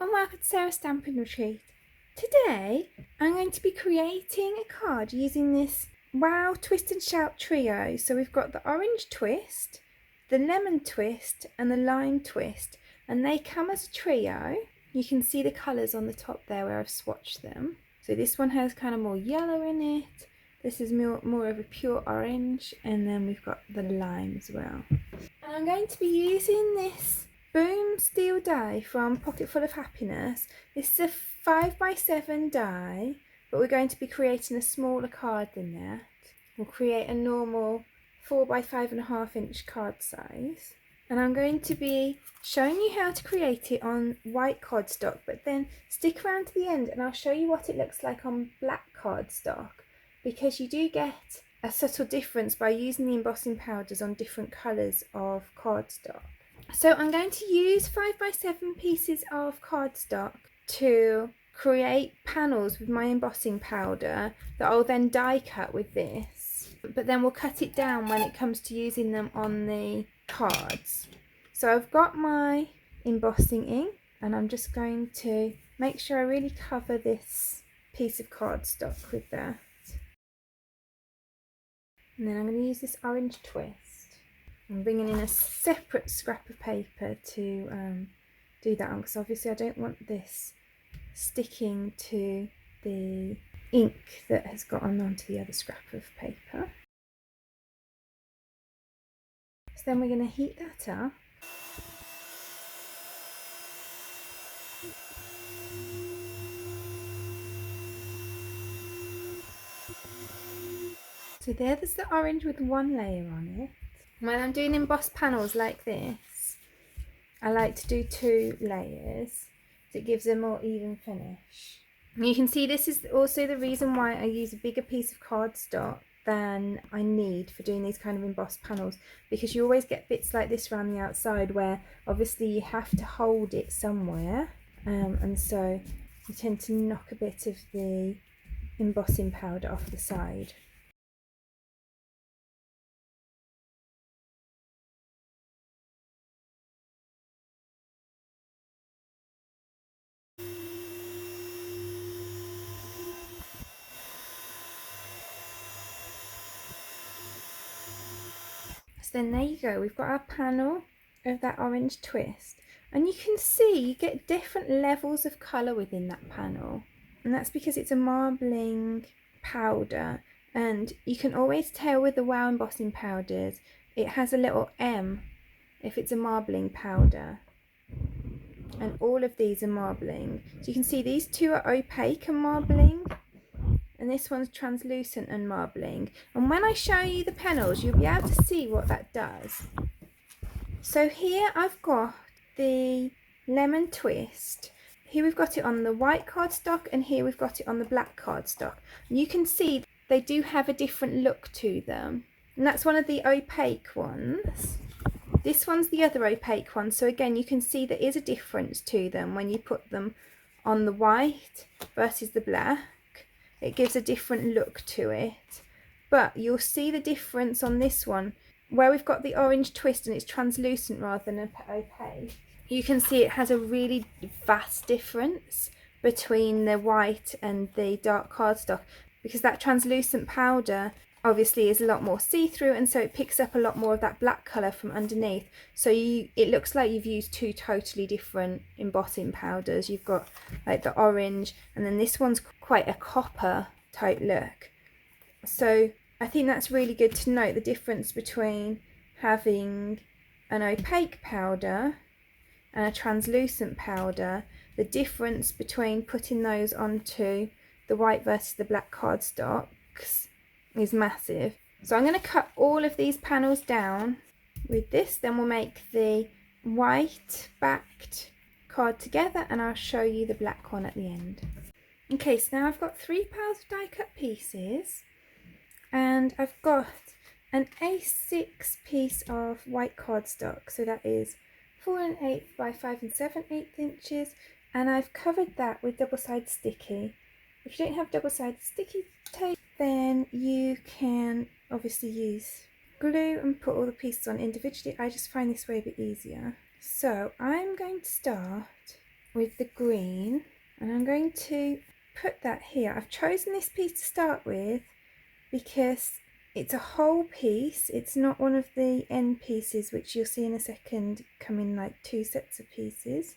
and welcome to Sarah's Stampin' Retreat. Today I'm going to be creating a card using this Wow Twist and Shout trio. So we've got the orange twist, the lemon twist and the lime twist, and they come as a trio. You can see the colours on the top there where I've swatched them. So this one has kind of more yellow in it, this is more of a pure orange, and then we've got the lime as well. And I'm going to be using this Boom Steel die from Pocket Full of Happiness. This is a 5x7 die, but we're going to be creating a smaller card than that. We'll create a normal 4x5.5 inch card size. And I'm going to be showing you how to create it on white cardstock, but then stick around to the end and I'll show you what it looks like on black cardstock, because you do get a subtle difference by using the embossing powders on different colours of cardstock. So I'm going to use 5x7 pieces of cardstock to create panels with my embossing powder that I'll then die cut with this, but then we'll cut it down when it comes to using them on the cards. So I've got my embossing ink and I'm just going to make sure I really cover this piece of cardstock with that. And then I'm going to use this orange twist. I'm bringing in a separate scrap of paper to do that on, because obviously I don't want this sticking to the ink that has got onto the other scrap of paper. So then we're going to heat that up. So there's the orange with one layer on it. When I'm doing embossed panels like this, I like to do 2 layers, so it gives a more even finish. And you can see this is also the reason why I use a bigger piece of cardstock than I need for doing these kind of embossed panels, because you always get bits like this around the outside where obviously you have to hold it somewhere, and so you tend to knock a bit of the embossing powder off the side. So then there you go, we've got our panel of that orange twist, and you can see you get different levels of colour within that panel, and that's because it's a marbling powder, and you can always tell with the Wow embossing powders it has a little M if it's a marbling powder, and all of these are marbling. So you can see these 2 are opaque and marbling, and this one's translucent and marbling. And when I show you the panels, you'll be able to see what that does. So here I've got the lemon twist. Here we've got it on the white cardstock, and here we've got it on the black cardstock. And you can see they do have a different look to them. And that's one of the opaque ones. This one's the other opaque one. So again, you can see there is a difference to them when you put them on the white versus the black. It gives a different look to it, but you'll see the difference on this one where we've got the orange twist and it's translucent rather than opaque. You can see it has a really vast difference between the white and the dark cardstock, because that translucent powder obviously is a lot more see-through, and so it picks up a lot more of that black colour from underneath. So it looks like you've used 2 totally different embossing powders. You've got like the orange, and then this one's quite a copper type look. So I think that's really good to note the difference between having an opaque powder and a translucent powder, the difference between putting those onto the white versus the black cardstocks is massive. So I'm going to cut all of these panels down with this, then we'll make the white backed card together and I'll show you the black one at the end. Okay, so now I've got 3 piles of die cut pieces, and I've got an A6 piece of white cardstock, so that is 4 1/8 by 5 7/8 inches, and I've covered that with double-sided sticky. If you don't have double-sided sticky tape, then you can obviously use glue and put all the pieces on individually. I just find this way a bit easier. So I'm going to start with the green, and I'm going to put that here. I've chosen this piece to start with because it's a whole piece. It's not one of the end pieces, which you'll see in a second come in like 2 sets of pieces.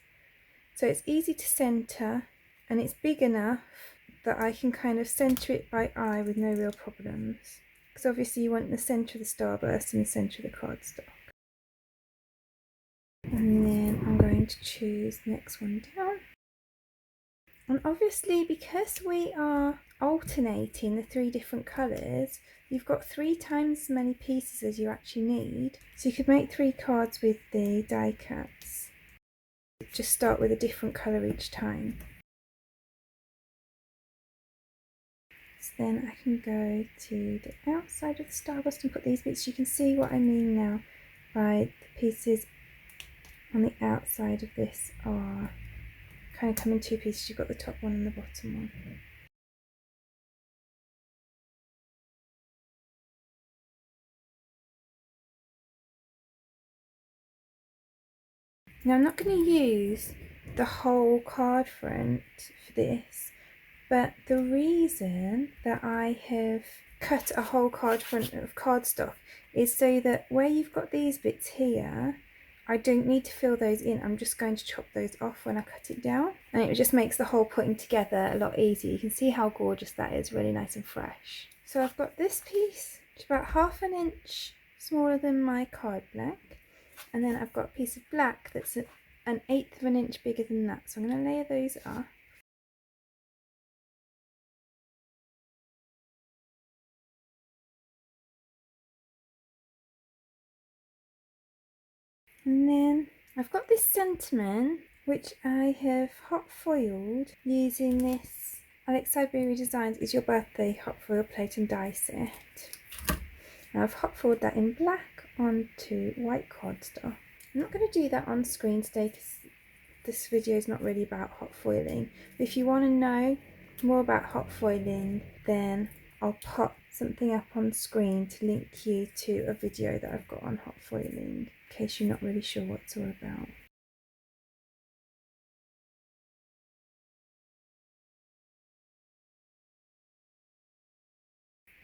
So it's easy to centre, and it's big enough that I can kind of centre it by eye with no real problems. Because obviously you want the centre of the starburst and the centre of the cardstock. And then I'm going to choose the next one down. And obviously, because we are alternating the 3 different colours, you've got 3 times as many pieces as you actually need. So you could make 3 cards with the die cuts. Just start with a different colour each time. So then I can go to the outside of the starburst and put these bits. You can see what I mean now by the pieces on the outside of this are kind of come in 2 pieces. You've got the top one and the bottom one. Now I'm not going to use the whole card front for this, but the reason that I have cut a whole card front of cardstock is so that where you've got these bits here, I don't need to fill those in. I'm just going to chop those off when I cut it down, and it just makes the whole putting together a lot easier. You can see how gorgeous that is, really nice and fresh. So I've got this piece, which is about 1/2 inch smaller than my card black. And then I've got a piece of black that's 1/8 of an inch bigger than that. So I'm going to layer those up. And then I've got this sentiment, which I have hot foiled using this Syberia Designs Is Your Birthday hot foil plate and die set. Now I've hot foiled that in black onto white cardstock. I'm not going to do that on screen today because this video is not really about hot foiling. But if you want to know more about hot foiling, then I'll pop something up on screen to link you to a video that I've got on hot foiling, in case you're not really sure what it's all about.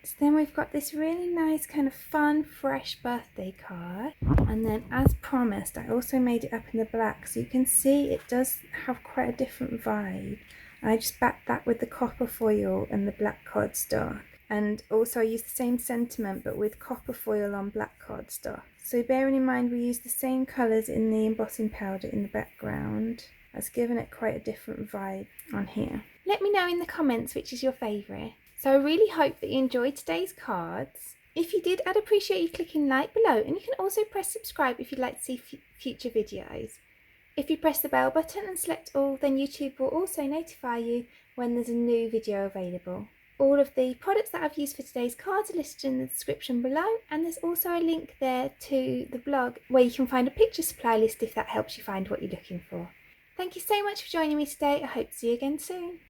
So then we've got this really nice kind of fun, fresh birthday card. And then as promised, I also made it up in the black. So you can see it does have quite a different vibe. I just backed that with the copper foil and the black cardstock. And also I used the same sentiment but with copper foil on black cardstock. So bearing in mind we used the same colours in the embossing powder in the background, that's given it quite a different vibe on here. Let me know in the comments which is your favourite. So I really hope that you enjoyed today's cards. If you did, I'd appreciate you clicking like below, and you can also press subscribe if you'd like to see future videos. If you press the bell button and select all, then YouTube will also notify you when there's a new video available. All of the products that I've used for today's cards are listed in the description below, and there's also a link there to the blog where you can find a picture supply list if that helps you find what you're looking for. Thank you so much for joining me today. I hope to see you again soon.